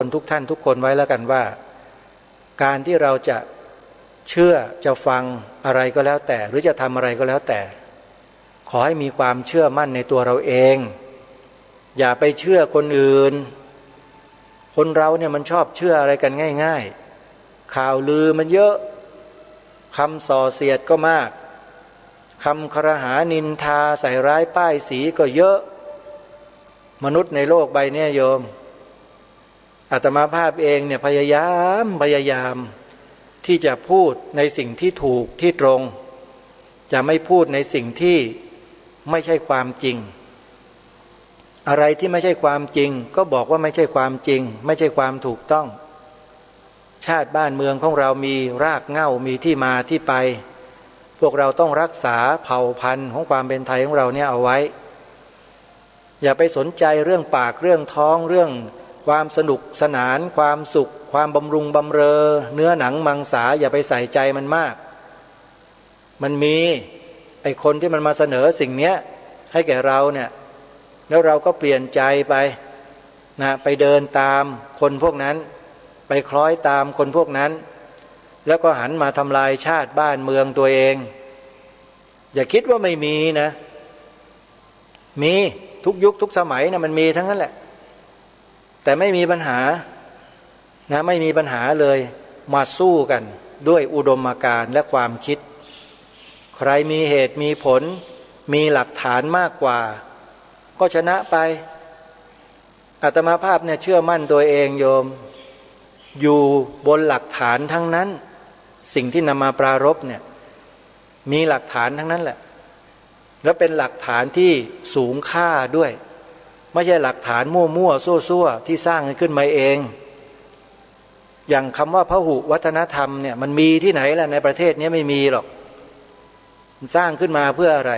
คนทุกท่านทุกคนไว้แล้วกันว่าการที่เราจะเชื่อจะฟังอะไรก็แล้วแต่หรือจะทำอะไรก็แล้วแต่ขอให้มีความเชื่อมั่นในตัวเราเองอย่าไปเชื่อคนอื่นคนเราเนี่ยมันชอบเชื่ออะไรกันง่ายๆข่าวลือมันเยอะคำส่อเสียดก็มากคำครหานินทาใส่ร้ายป้ายสีก็เยอะมนุษย์ในโลกใบนี้โยมอาตมาภาพเองเนี่ยพยายามที่จะพูดในสิ่งที่ถูกที่ตรงจะไม่พูดในสิ่งที่ไม่ใช่ความจริงอะไรที่ไม่ใช่ความจริงก็บอกว่าไม่ใช่ความจริงไม่ใช่ความถูกต้องชาติบ้านเมืองของเรามีรากเหง้ามีที่มาที่ไปพวกเราต้องรักษาเผ่าพันธุ์ของความเป็นไทยของเราเนี่ยเอาไว้อย่าไปสนใจเรื่องปากเรื่องท้องเรื่องความสนุกสนานความสุขความบำรุงบำเรอเนื้อหนังมังสาอย่าไปใส่ใจมันมากมันมีไอ้คนที่มันมาเสนอสิ่งเนี้ยให้แก่เราเนี่ยแล้วเราก็เปลี่ยนใจไปนะไปเดินตามคนพวกนั้นไปคล้อยตามคนพวกนั้นแล้วก็หันมาทำลายชาติบ้านเมืองตัวเองอย่าคิดว่าไม่มีนะมีทุกยุคทุกสมัยนะมันมีทั้งนั้นแหละแต่ไม่มีปัญหานะไม่มีปัญหาเลยมาสู้กันด้วยอุดมการณ์และความคิดใครมีเหตุมีผลมีหลักฐานมากกว่าก็ชนะไปอาตมาภาพเนี่ยเชื่อมั่นตัวเองโยมอยู่บนหลักฐานทั้งนั้นสิ่งที่นำมาปรารภเนี่ยมีหลักฐานทั้งนั้นแหละและเป็นหลักฐานที่สูงค่าด้วยไม่ใช่หลักฐานมั่วๆซั่วๆที่สร้างขึ้นมาเองอย่างคำว่าพหุวัฒนธรรมเนี่ยมันมีที่ไหนล่ะในประเทศนี้ไม่มีหรอกมันสร้างขึ้นมาเพื่ออะไร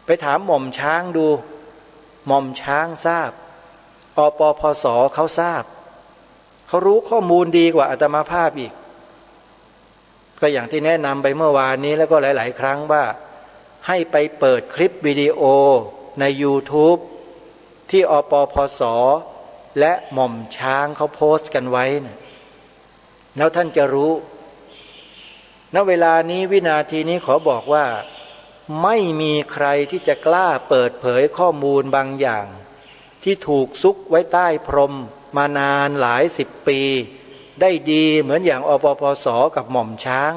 ไปถามหม่อมช้างดูหม่อมช้างทราบอปพสเขาทราบเขารู้ข้อมูลดีกว่าอาตมาภาพอีกก็อย่างที่แนะนำไปเมื่อวานนี้แล้วก็หลายๆครั้งว่าให้ไปเปิดคลิปวิดีโอใน YouTube ที่อปพสและหม่อมช้างเขาโพสต์กันไว้นะแล้วท่านจะรู้ณเวลานี้วินาทีนี้ขอบอกว่าไม่มีใครที่จะกล้าเปิดเผยข้อมูลบางอย่างที่ถูกซุกไว้ใต้พรมมานานหลายสิบปีได้ดีเหมือนอย่างอปพสกับหม่อมช้าง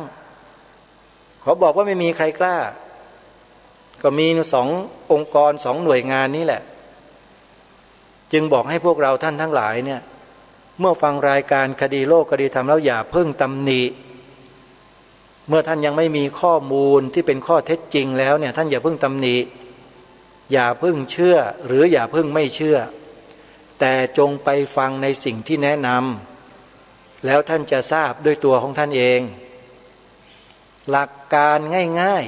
ขอบอกว่าไม่มีใครกล้าก็มีสององค์กรสองหน่วยงานนี้แหละจึงบอกให้พวกเราท่านทั้งหลายเนี่ยเมื่อฟังรายการคดีโลกคดีธรรมแล้วอย่าเพิ่งตำหนิเมื่อท่านยังไม่มีข้อมูลที่เป็นข้อเท็จจริงแล้วเนี่ยท่านอย่าเพิ่งตำหนิอย่าเพิ่งเชื่อหรืออย่าเพิ่งไม่เชื่อแต่จงไปฟังในสิ่งที่แนะนำแล้วท่านจะทราบด้วยตัวของท่านเองหลักการง่าย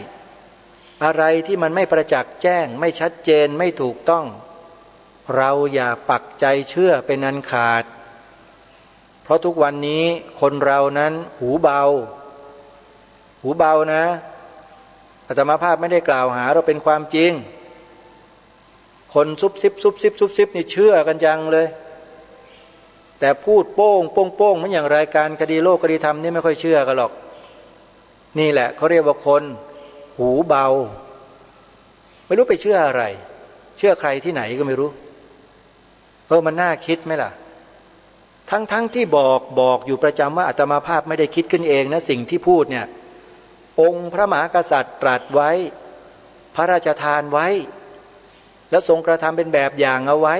ๆอะไรที่มันไม่ประจักษ์แจ้งไม่ชัดเจนไม่ถูกต้องเราอย่าปักใจเชื่อเป็นอันขาดเพราะทุกวันนี้คนเรานั้นหูเบานะอาตมาภาพไม่ได้กล่าวหาเราเป็นความจริงคนซุบซิบนี่เชื่อกันจังเลยแต่พูดโป้งเหมือนอย่างรายการคดีโลกคดีธรรมนี่ไม่ค่อยเชื่อกันหรอกนี่แหละเขาเรียกว่าคนหูเบาไม่รู้ไปเชื่ออะไรเชื่อใครที่ไหนก็ไม่รู้มันน่าคิดไหมล่ะทั้งที่บอกอยู่ประจำว่าอาตมาภาพไม่ได้คิดขึ้นเองนะสิ่งที่พูดเนี่ยองค์พระมหากษัตริย์ตรัสไว้พระราชทานไว้แล้วทรงกระทำเป็นแบบอย่างเอาไว้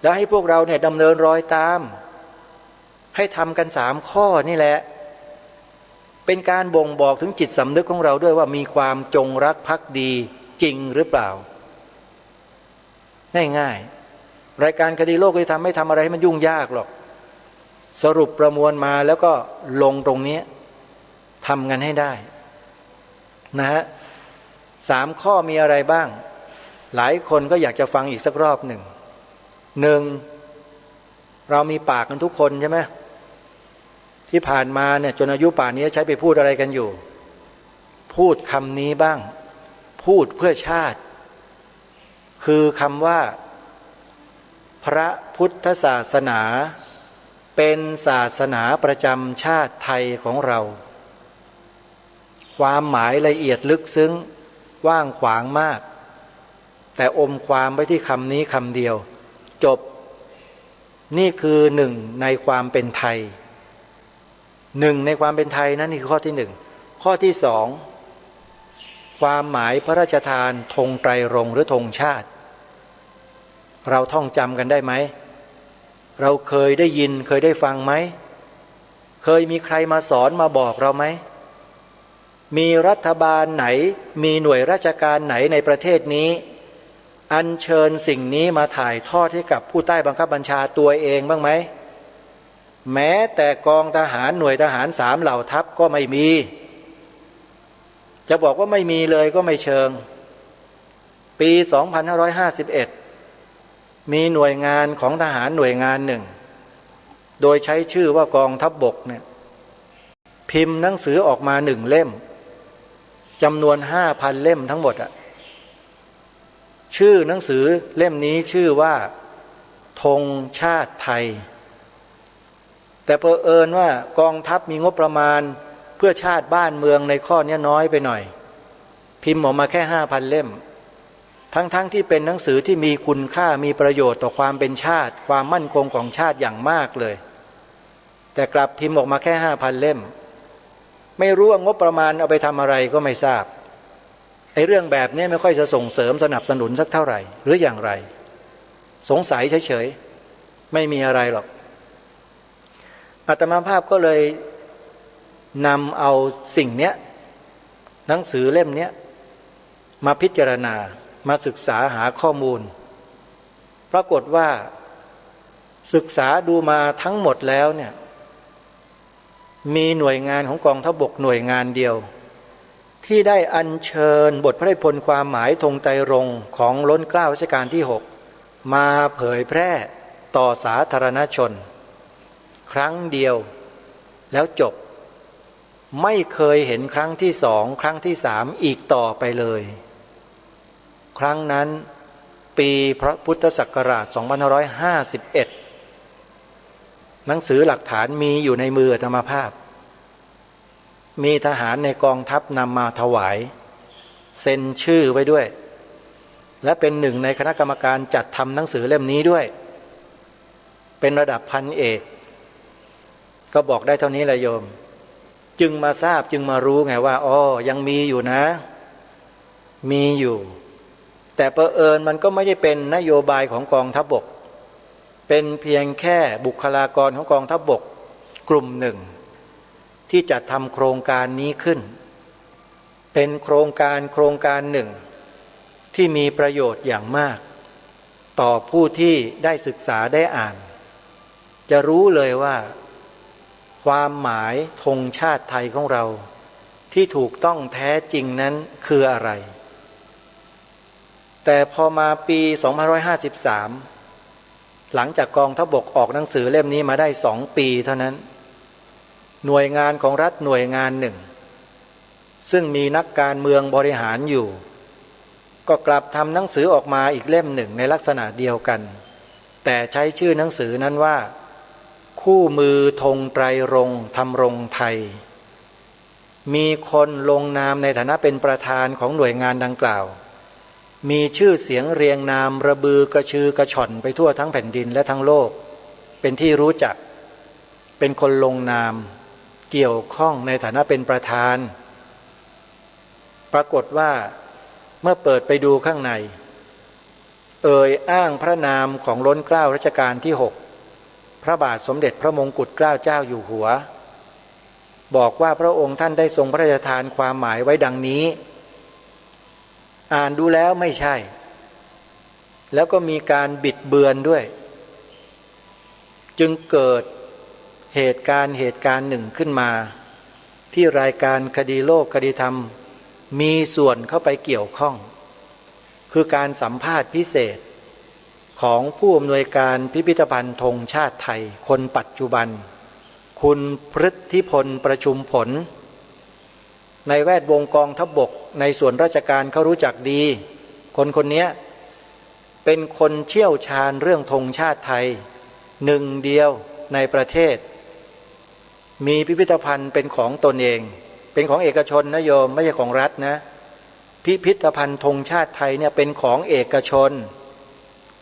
แล้วให้พวกเราเนี่ยดำเนินรอยตามให้ทำกัน3 ข้อนี่แหละเป็นการบ่งบอกถึงจิตสำนึกของเราด้วยว่ามีความจงรักภักดีจริงหรือเปล่าง่ายๆรายการคดีโลกจะทำไม่ทำอะไรให้มันยุ่งยากหรอกสรุปประมวลมาแล้วก็ลงตรงนี้ทำกันให้ได้นะฮะ3 ข้อมีอะไรบ้างหลายคนก็อยากจะฟังอีกสักรอบหนึ่งเรามีปากกันทุกคนใช่ไหมที่ผ่านมาเนี่ยจนอายุป่านนี้ใช้ไปพูดอะไรกันอยู่พูดคำนี้บ้างพูดเพื่อชาติคือคำว่าพ พระพุทธศาสนาเป็นศาสนาประจำชาติไทยของเราความหมายละเอียดลึกซึ้งกว้างขวางมากแต่อมความไว้ที่คำนี้คำเดียวจบนี่คือหนึ่งในความเป็นไทยหนึ่งในความเป็นไทยนั่นนี่คือข้อที่หนึ่งข้อที่สองความหมายพระราชทานธงไตรรงค์หรือธงชาติเราท่องจำกันได้ไหมเราเคยได้ยินเคยได้ฟังไหมเคยมีใครมาสอนมาบอกเราไหมมีรัฐบาลไหนมีหน่วยราชการไหนในประเทศนี้อัญเชิญสิ่งนี้มาถ่ายทอดให้กับผู้ใต้บังคับบัญชาตัวเองบ้างไหมแม้แต่กองทหารหน่วยทหาร3เหล่าทัพก็ไม่มีจะบอกว่าไม่มีเลยก็ไม่เชิงปี2551มีหน่วยงานของทหารหน่วยงานหนึ่งโดยใช้ชื่อว่ากองทัพบกเนี่ยพิมพ์หนังสือออกมา1 เล่มจำนวน 5,000 เล่มทั้งหมดอะชื่อหนังสือเล่มนี้ชื่อว่าธงชาติไทยแต่เผอิญว่ากองทัพมีงบประมาณเพื่อชาติบ้านเมืองในข้อนี้น้อยไปหน่อยพิมพ์ออกมาแค่ 5,000 เล่มทั้งที่เป็นหนังสือที่มีคุณค่ามีประโยชน์ต่อความเป็นชาติความมั่นคงของชาติอย่างมากเลยแต่กลับพิมพ์ออกมาแค่ 5,000 เล่มไม่รู้ว่างบประมาณเอาไปทำอะไรก็ไม่ทราบไอ้เรื่องแบบนี้ไม่ค่อยจะส่งเสริมสนับสนุนสักเท่าไหร่หรืออย่างไรสงสัยเฉยๆไม่มีอะไรหรอกอาตมาภาพก็เลยนำเอาสิ่งเนี้ยหนังสือเล่มเนี้ยมาพิจารณามาศึกษาหาข้อมูลปรากฏว่าศึกษาดูมาทั้งหมดแล้วเนี่ยมีหน่วยงานของกองทัพบกหน่วยงานเดียวที่ได้อัญเชิญบทพระราชนิพนธ์ความหมายธงไตรรงค์ของล้นเกล้ารัชกาลที่6มาเผยแพร่ต่อสาธารณชนครั้งเดียวแล้วจบไม่เคยเห็นครั้งที่2ครั้งที่3อีกต่อไปเลยครั้งนั้นปีพระพุทธศักราช2551หนังสือหลักฐานมีอยู่ในมืออาตมาภาพมีทหารในกองทัพนำมาถวายเซ็นชื่อไว้ด้วยและเป็นหนึ่งในคณะกรรมการจัดทำหนังสือเล่มนี้ด้วยเป็นระดับพันเอกก็บอกได้เท่านี้แหละโยมจึงมาทราบจึงมารู้ไงว่าอ๋อยังมีอยู่นะมีอยู่แต่เผอิญมันก็ไม่ได้เป็นนโยบายของกองทัพบกเป็นเพียงแค่บุคลากรของกองทัพบกกลุ่มหนึ่งที่จัดทำโครงการนี้ขึ้นเป็นโครงการหนึ่งที่มีประโยชน์อย่างมากต่อผู้ที่ได้ศึกษาได้อ่านจะรู้เลยว่าความหมายธงชาติไทยของเราที่ถูกต้องแท้จริงนั้นคืออะไรแต่พอมาปี2553หลังจากกองทัพบกออกหนังสือเล่มนี้มาได้2 ปีเท่านั้นหน่วยงานของรัฐหน่วยงานหนึ่งซึ่งมีนักการเมืองบริหารอยู่ก็กลับทำหนังสือออกมาอีกเล่มหนึ่งในลักษณะเดียวกันแต่ใช้ชื่อหนังสือนั้นว่าคู่มือธงไตรรงค์ทำรงไทยมีคนลงนามในฐานะเป็นประธานของหน่วยงานดังกล่าวมีชื่อเสียงเรียงนามระบือกระชือกระฉ่อนไปทั่วทั้งแผ่นดินและทั้งโลกเป็นที่รู้จักเป็นคนลงนามเกี่ยวข้องในฐานะเป็นประธานปรากฏว่าเมื่อเปิดไปดูข้างในอ้างพระนามของล้นเกล้ารัชกาลที่6พระบาทสมเด็จพระมงกุฎเกล้าเจ้าอยู่หัวบอกว่าพระองค์ท่านได้ทรงพระราชทานความหมายไว้ดังนี้อ่านดูแล้วไม่ใช่แล้วก็มีการบิดเบือนด้วยจึงเกิดเหตุการณ์หนึ่งขึ้นมาที่รายการคดีโลกคดีธรรมมีส่วนเข้าไปเกี่ยวข้องคือการสัมภาษณ์พิเศษของผู้อำนวยการพิพิธภัณฑ์ธงชาติไทยคนปัจจุบันคุณพฤทธิพลประชุมผลในแวดวงกองทัพบกในส่วนราชการเขารู้จักดีคนนี้ เป็นคนเชี่ยวชาญเรื่องธงชาติไทยหนึ่งเดียวในประเทศมีพิพิธภัณฑ์เป็นของตนเองเป็นของเอกชนนะโยมไม่ใช่ของรัฐนะพิพิธภัณฑ์ธงชาติไทยเนี่ยเป็นของเอกชน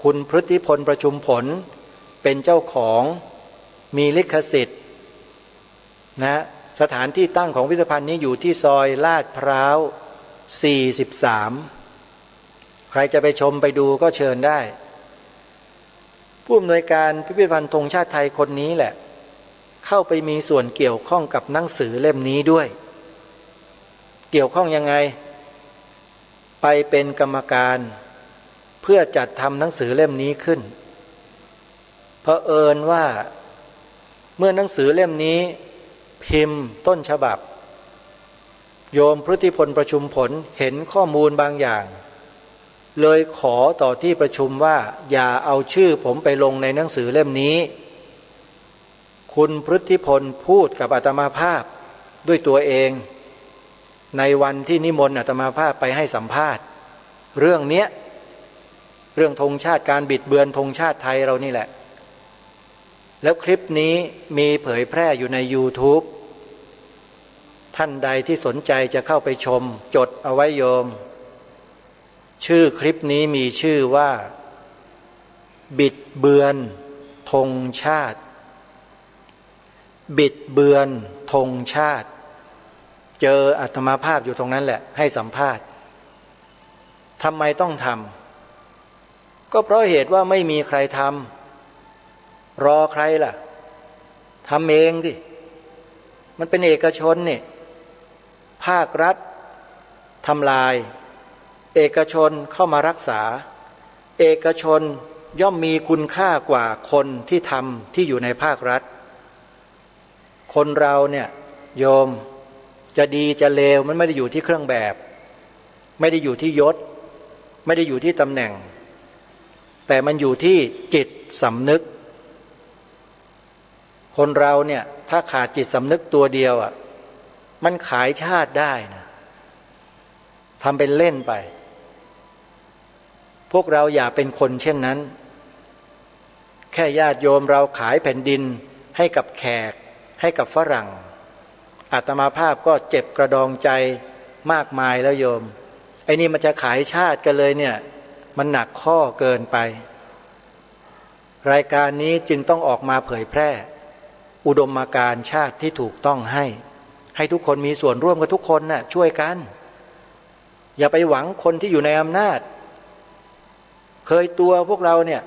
คุณพฤทธิพลประชุมผลเป็นเจ้าของมีลิขสิทธิ์นะสถานที่ตั้งของพิพิธภัณฑ์นี้อยู่ที่ซอยลาดพร้าว43ใครจะไปชมไปดูก็เชิญได้ผู้อำนวยการพิพิธภัณฑ์ธงชาติไทยคนนี้แหละเข้าไปมีส่วนเกี่ยวข้องกับหนังสือเล่มนี้ด้วยเกี่ยวข้องยังไงไปเป็นกรรมการเพื่อจัดทำหนังสือเล่มนี้ขึ้นเผอิญว่าเมื่อหนังสือเล่มนี้พิมพ์ต้นฉบับโยมพฤทธิพลประชุมผลเห็นข้อมูลบางอย่างเลยขอต่อที่ประชุมว่าอย่าเอาชื่อผมไปลงในหนังสือเล่มนี้คุณพฤทธิพลพูดกับอาตมาภาพด้วยตัวเองในวันที่นิมนต์อาตมาภาพไปให้สัมภาษณ์เรื่องเนี้ยเรื่องธงชาติการบิดเบือนธงชาติไทยเรานี่แหละแล้วคลิปนี้มีเผยแพร่อยู่ใน YouTube ท่านใดที่สนใจจะเข้าไปชมจดเอาไว้โยมชื่อคลิปนี้มีชื่อว่าบิดเบือนธงชาติบิดเบือนธงชาติเจออาตมาภาพอยู่ตรงนั้นแหละให้สัมภาษณ์ทำไมต้องทำก็เพราะเหตุว่าไม่มีใครทำรอใครล่ะทำเองดิมันเป็นเอกชนนี่ภาครัฐทำลายเอกชนเข้ามารักษาเอกชนย่อมมีคุณค่ากว่าคนที่ทำที่อยู่ในภาครัฐคนเราเนี่ยโยมจะดีจะเลวมันไม่ได้อยู่ที่เครื่องแบบไม่ได้อยู่ที่ยศไม่ได้อยู่ที่ตำแหน่งแต่มันอยู่ที่จิตสำนึกคนเราเนี่ยถ้าขาดจิตสำนึกตัวเดียวอ่ะมันขายชาติได้นะทำเป็นเล่นไปพวกเราอย่าเป็นคนเช่นนั้นแค่ญาติโยมเราขายแผ่นดินให้กับแขกให้กับฝรั่งอาตมาภาพก็เจ็บกระดองใจมากมายแล้วโยมไอ้นี่มันจะขายชาติกันเลยเนี่ยมันหนักข้อเกินไปรายการนี้จึงต้องออกมาเผยแพร่อุดมการณ์ชาติที่ถูกต้องให้ทุกคนมีส่วนร่วมกับทุกคนน่ะช่วยกันอย่าไปหวังคนที่อยู่ในอำนาจเคยตัวพวกเราเนี่ย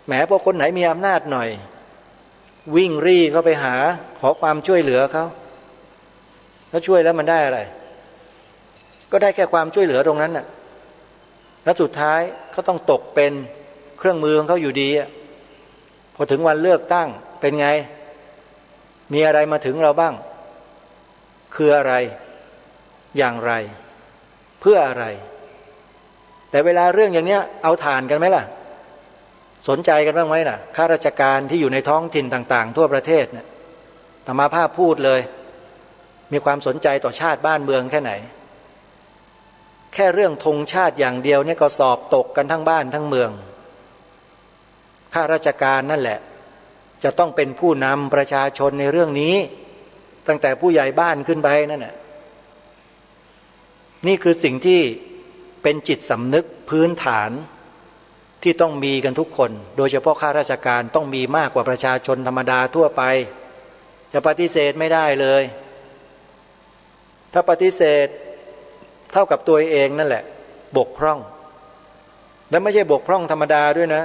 แหมพอคนไหนมีอำนาจหน่อยวิ่งรี่เข้าไปหาขอความช่วยเหลือเขาแล้วช่วยแล้วมันได้อะไรก็ได้แค่ความช่วยเหลือตรงนั้นน่ะแล้วสุดท้ายเขาต้องตกเป็นเครื่องมือของเขาอยู่ดีพอถึงวันเลือกตั้งเป็นไงมีอะไรมาถึงเราบ้างคืออะไรอย่างไรเพื่ออะไรแต่เวลาเรื่องอย่างเนี้ยเอาฐานกันไหมล่ะสนใจกันบ้างไหมล่ะข้าราชการที่อยู่ในท้องถิ่นต่างๆทั่วประเทศเนี่ยอาตมาภาพพูดเลยมีความสนใจต่อชาติบ้านเมืองแค่ไหนแค่เรื่องธงชาติอย่างเดียวเนี่ยก็สอบตกกันทั้งบ้านทั้งเมืองข้าราชการนั่นแหละจะต้องเป็นผู้นำประชาชนในเรื่องนี้ตั้งแต่ผู้ใหญ่บ้านขึ้นไปนั่นน่ะนี่คือสิ่งที่เป็นจิตสำนึกพื้นฐานที่ต้องมีกันทุกคนโดยเฉพาะข้าราชการต้องมีมากกว่าประชาชนธรรมดาทั่วไปจะปฏิเสธไม่ได้เลยถ้าปฏิเสธเท่ากับตัวเองนั่นแหละบกพร่องและไม่ใช่บกพร่องธรรมดาด้วยนะ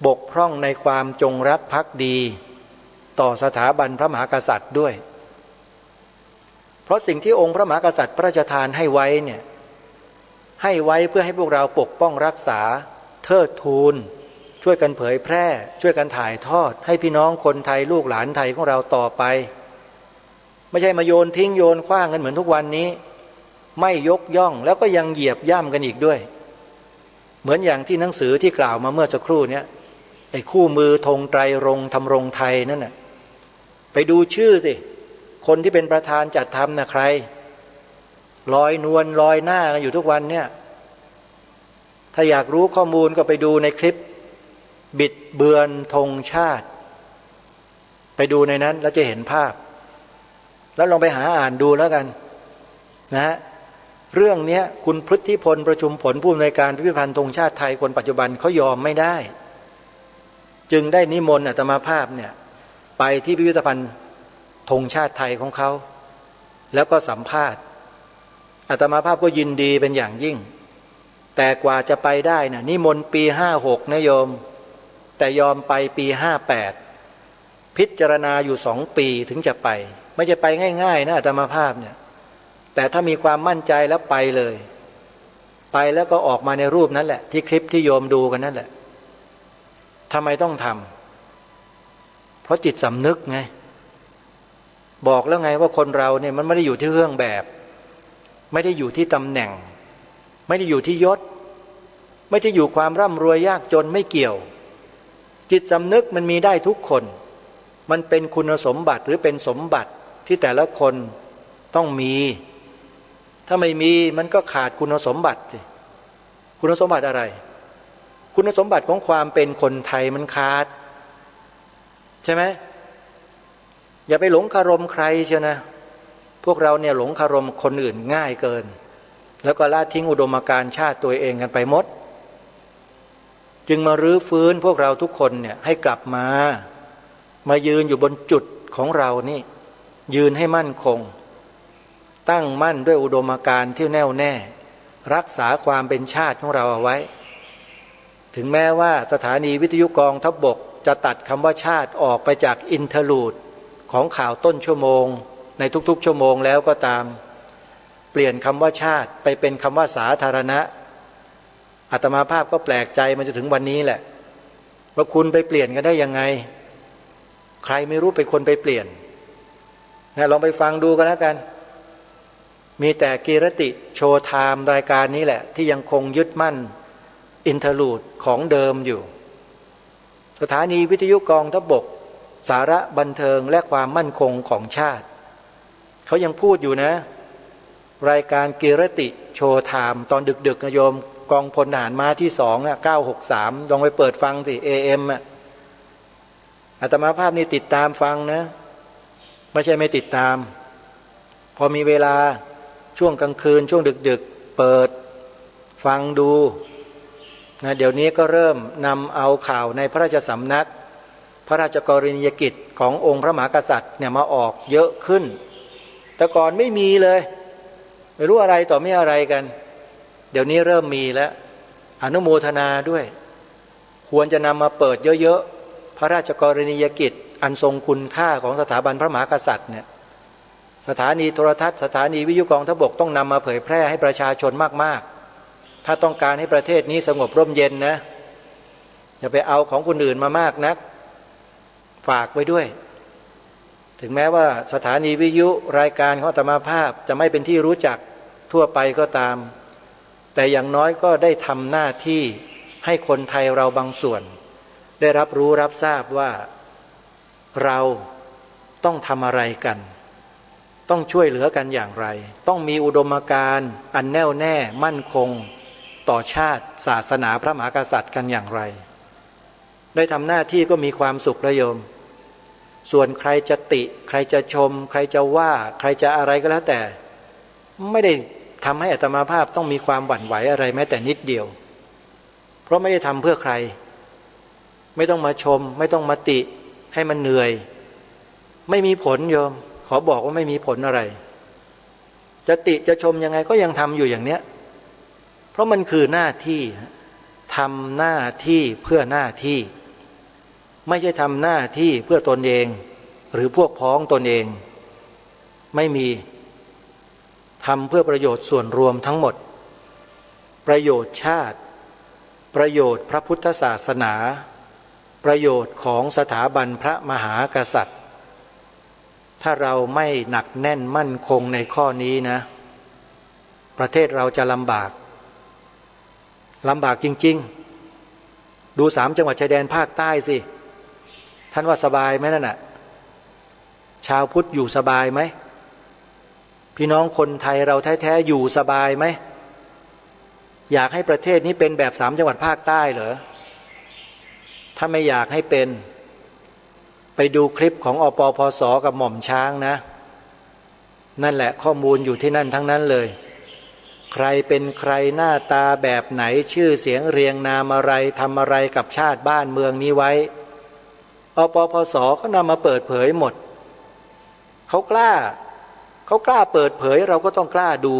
บกพร่องในความจงรักภักดีต่อสถาบันพระมหากษัตริย์ด้วยเพราะสิ่งที่องค์พระมหากษัตริย์พระราชทานให้ไว้เนี่ยให้ไว้เพื่อให้พวกเราปกป้องรักษาเทิดทูนช่วยกันเผยแพร่ช่วยกันถ่ายทอดให้พี่น้องคนไทยลูกหลานไทยของเราต่อไปไม่ใช่มาโยนทิ้งโยนขว้างกันเหมือนทุกวันนี้ไม่ยกย่องแล้วก็ยังเหยียบย่ำกันอีกด้วยเหมือนอย่างที่หนังสือที่กล่าวมาเมื่อสักครู่นี้ไอ้คู่มือธงไตรรงค์ธรรมรงค์ไทยนั่นน่ะไปดูชื่อสิคนที่เป็นประธานจัดทำน่ะใครลอยนวลลอยหน้ากันอยู่ทุกวันเนี่ย ถ้าอยากรู้ข้อมูลก็ไปดูในคลิปบิดเบือนธงชาติไปดูในนั้นแล้วจะเห็นภาพแล้วลองไปหาอ่านดูแล้วกันนะฮะเรื่องนี้คุณพฤทธิพลประชุมผลผู้อำนวยการพิพิธภัณฑ์ธงชาติไทยคนปัจจุบันเขายอมไม่ได้จึงได้นิมนต์อาตมาภาพเนี่ยไปที่พิพิธภัณฑ์ธงชาติไทยของเขาแล้วก็สัมภาษณ์อาตมาภาพก็ยินดีเป็นอย่างยิ่งแต่กว่าจะไปได้นะนิมนต์ปี56นะโยมแต่ยอมไปปี58พิจารณาอยู่2 ปีถึงจะไปไม่จะไปง่ายๆนะอาตมาภาพเนี่ยแต่ถ้ามีความมั่นใจแล้วไปเลยไปแล้วก็ออกมาในรูปนั้นแหละที่คลิปที่โยมดูกันนั่นแหละทำไมต้องทำเพราะจิตสำนึกไงบอกแล้วไงว่าคนเราเนี่ยมันไม่ได้อยู่ที่เครื่องแบบไม่ได้อยู่ที่ตำแหน่งไม่ได้อยู่ที่ยศไม่ได้อยู่ความร่ำรวยยากจนไม่เกี่ยวจิตสำนึกมันมีได้ทุกคนมันเป็นคุณสมบัติหรือเป็นสมบัติที่แต่ละคนต้องมีถ้าไม่มีมันก็ขาดคุณสมบัติสิคุณสมบัติอะไรคุณสมบัติของความเป็นคนไทยมันขาดใช่ไหมอย่าไปหลงคารมใครเชียวนะพวกเราเนี่ยหลงคารมคนอื่นง่ายเกินแล้วก็ละทิ้งอุดมการณ์ชาติตัวเองกันไปหมดจึงมารื้อฟื้นพวกเราทุกคนเนี่ยให้กลับมายืนอยู่บนจุดของเรานี่ยืนให้มั่นคงตั้งมั่นด้วยอุดมการณ์ที่แน่วแน่รักษาความเป็นชาติของเราเอาไว้ถึงแม้ว่าสถานีวิทยุกองทัพบกจะตัดคำว่าชาติออกไปจากอินเทอร์ลูดของข่าวต้นชั่วโมงในทุกๆชั่วโมงแล้วก็ตามเปลี่ยนคำว่าชาติไปเป็นคำว่าสาธารณะอาตมาภาพก็แปลกใจมาจนถึงวันนี้แหละว่าคุณไปเปลี่ยนกันได้ยังไงใครไม่รู้เป็นคนไปเปลี่ยนนะลองไปฟังดูกันแล้วกันมีแต่กีรติโชว์ไทม์รายการนี้แหละที่ยังคงยึดมั่นอินเทอร์ลูดของเดิมอยู่สถานีวิทยุกองทัพบกสาระบันเทิงและความมั่นคงของชาติเขายังพูดอยู่นะรายการกีรติโชว์ไทม์ตอนดึกๆนะโยมกองพลทหารม้าที่963ลองไปเปิดฟังสิ AM อาตมาภาพนี่ติดตามฟังนะไม่ใช่ไม่ติดตามพอมีเวลาช่วงกลางคืนช่วงดึกๆเปิดฟังดูนะเดี๋ยวนี้ก็เริ่มนำเอาข่าวในพระราชสำนักพระราชกรณียกิจขององค์พระมหากษัตริย์เนี่ยมาออกเยอะขึ้นแต่ก่อนไม่มีเลยไม่รู้อะไรต่อไม่อะไรกันเดี๋ยวนี้เริ่มมีแล้วอนุโมทนาด้วยควรจะนำมาเปิดเยอะๆพระราชกรณียกิจอันทรงคุณค่าของสถาบันพระมหากษัตริย์เนี่ยสถานีโทรทัศน์สถานีวิทยุกองทัพบกต้องนำมาเผยแพร่ให้ประชาชนมากๆถ้าต้องการให้ประเทศนี้สงบร่มเย็นนะอย่าไปเอาของคนอื่นมามากนักฝากไว้ด้วยถึงแม้ว่าสถานีวิทยุรายการของอาตมาภาพจะไม่เป็นที่รู้จักทั่วไปก็ตามแต่อย่างน้อยก็ได้ทำหน้าที่ให้คนไทยเราบางส่วนได้รับรู้รับทราบว่าเราต้องทำอะไรกันต้องช่วยเหลือกันอย่างไรต้องมีอุดมการณ์อันแน่วแน่มั่นคงต่อชาติศาสนาพระมหากษัตริย์กันอย่างไรได้ทำหน้าที่ก็มีความสุขระโยมส่วนใครจะติใครจะชมใครจะว่าใครจะอะไรก็แล้วแต่ไม่ได้ทำให้อาตมาภาพต้องมีความหวั่นไหวอะไรแม้แต่นิดเดียวเพราะไม่ได้ทำเพื่อใครไม่ต้องมาชมไม่ต้องมาติให้มันเหนื่อยไม่มีผลโยมขอบอกว่าไม่มีผลอะไรจะติจะชมยังไงก็ยังทำอยู่อย่างเนี้ยเพราะมันคือหน้าที่ทำหน้าที่เพื่อหน้าที่ไม่ใช่ทำหน้าที่เพื่อตนเองหรือพวกพ้องตนเองไม่มีทำเพื่อประโยชน์ส่วนรวมทั้งหมดประโยชน์ชาติประโยชน์พระพุทธศาสนาประโยชน์ของสถาบันพระมหากษัตริย์ถ้าเราไม่หนักแน่นมั่นคงในข้อนี้นะประเทศเราจะลำบากจริงๆดู3 จังหวัดชายแดนภาคใต้สิท่านว่าสบายไหมนั่นน่ะชาวพุทธอยู่สบายไหมพี่น้องคนไทยเราแท้ๆอยู่สบายไหม อยากให้ประเทศนี้เป็นแบบ3 จังหวัดภาคใต้เหรอถ้าไม่อยากให้เป็นไปดูคลิปของอปพสกับหม่อมช้างนะนั่นแหละข้อมูลอยู่ที่นั่นทั้งนั้นเลยใครเป็นใครหน้าตาแบบไหนชื่อเสียงเรียงนามอะไรทำอะไรกับชาติบ้านเมืองนี้ไว้อปพสก็นำมาเปิดเผยหมดเขากล้าเปิดเผยเราก็ต้องกล้าดู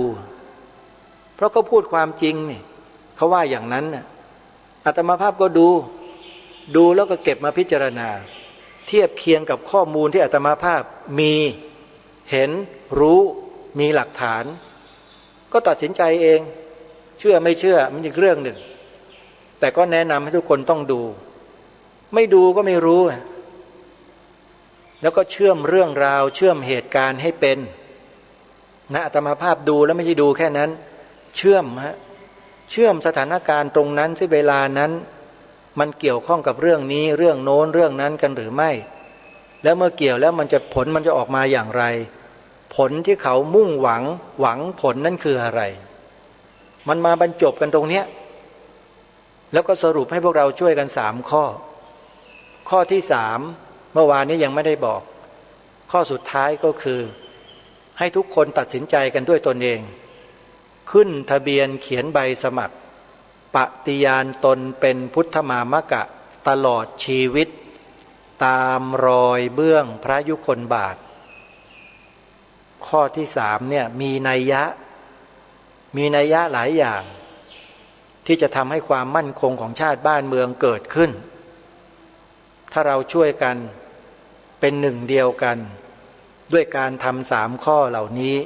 เพราะเขาพูดความจริงนี่เขาว่าอย่างนั้นน่ะอาตมาภาพก็ดูแล้วก็เก็บมาพิจารณาเทียบเคียงกับข้อมูลที่อาตมาภาพมีเห็นรู้มีหลักฐานก็ตัดสินใจเองเชื่อไม่เชื่อมันอีกเรื่องหนึ่งแต่ก็แนะนำให้ทุกคนต้องดูไม่ดูก็ไม่รู้แล้วก็เชื่อมเรื่องราวเชื่อมเหตุการณ์ให้เป็นนะอาตมาภาพดูแล้วไม่ใช่ดูแค่นั้นเชื่อมสถานการณ์ตรงนั้นที่เวลานั้นมันเกี่ยวข้องกับเรื่องนี้เรื่องโน้นเรื่องนั้นกันหรือไม่แล้วเมื่อเกี่ยวแล้วผลมันจะออกมาอย่างไรผลที่เขามุ่งหวังผลนั้นคืออะไรมันมาบรรจบกันตรงเนี้ยแล้วก็สรุปให้พวกเราช่วยกัน3 ข้อที่3เมื่อวานนี้ยังไม่ได้บอกข้อสุดท้ายก็คือให้ทุกคนตัดสินใจกันด้วยตนเองขึ้นทะเบียนเขียนใบสมัครปฏิญาณตนเป็นพุทธมามกะตลอดชีวิตตามรอยเบื้องพระยุคลบาทข้อที่3เนี่ยมีนัยยะหลายอย่างที่จะทำให้ความมั่นคงของชาติบ้านเมืองเกิดขึ้นถ้าเราช่วยกันเป็นหนึ่งเดียวกันด้วยการทำ3 ข้อเหล่านี้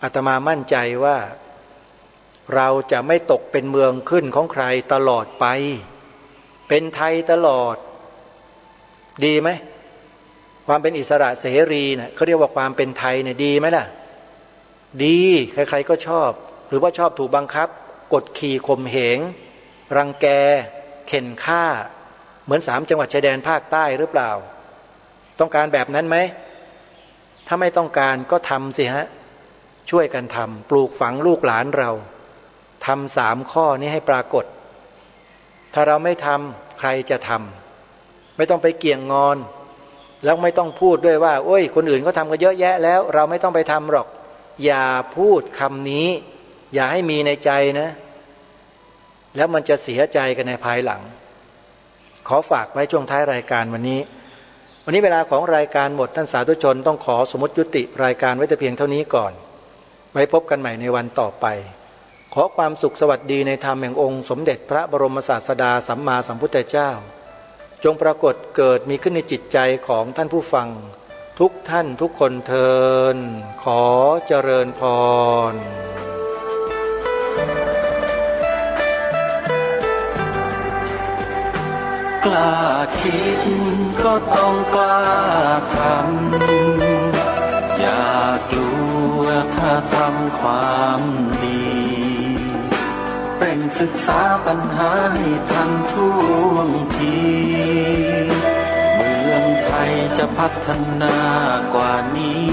อาตมามั่นใจว่าเราจะไม่ตกเป็นเมืองขึ้นของใครตลอดไปเป็นไทยตลอดดีไหมความเป็นอิสระเสรีเนี่ยเขาเรียกว่าความเป็นไทยเนี่ยดีไหมล่ะดีใครๆก็ชอบหรือว่าชอบถูกบังคับกดขี่ข่มเหงรังแกเข็นฆ่าเหมือน3 จังหวัดชายแดนภาคใต้หรือเปล่าต้องการแบบนั้นไหมถ้าไม่ต้องการก็ทำสิฮะช่วยกันทำปลูกฝังลูกหลานเราทำ3 ข้อนี้ให้ปรากฏถ้าเราไม่ทำใครจะทำไม่ต้องไปเกี่ยงงอนแล้วไม่ต้องพูดด้วยว่าโอ้ยคนอื่นเขาทำกันเยอะแยะแล้วเราไม่ต้องไปทำหรอกอย่าพูดคำนี้อย่าให้มีในใจนะแล้วมันจะเสียใจกันในภายหลังขอฝากไว้ช่วงท้ายรายการวันนี้เวลาของรายการหมดท่านสาธุชนต้องขอสมมติยุติรายการไว้แต่เพียงเท่านี้ก่อนไว้พบกันใหม่ในวันต่อไปขอความสุขสวัสดีในธรรมแห่งองค์สมเด็จพระบรมศาสดาสัมมาสัมพุทธเจ้าจงปรากฏเกิดมีขึ้นในจิตใจของท่านผู้ฟังทุกท่านทุกคนเทินขอเจริญพรกล้าคิดก็ต้องกล้าทำอย่ากลัวถ้าทำความดีเร่งศึกษาปัญหาให้ทันท่วงทีเมืองไทยจะพัฒนากว่านี้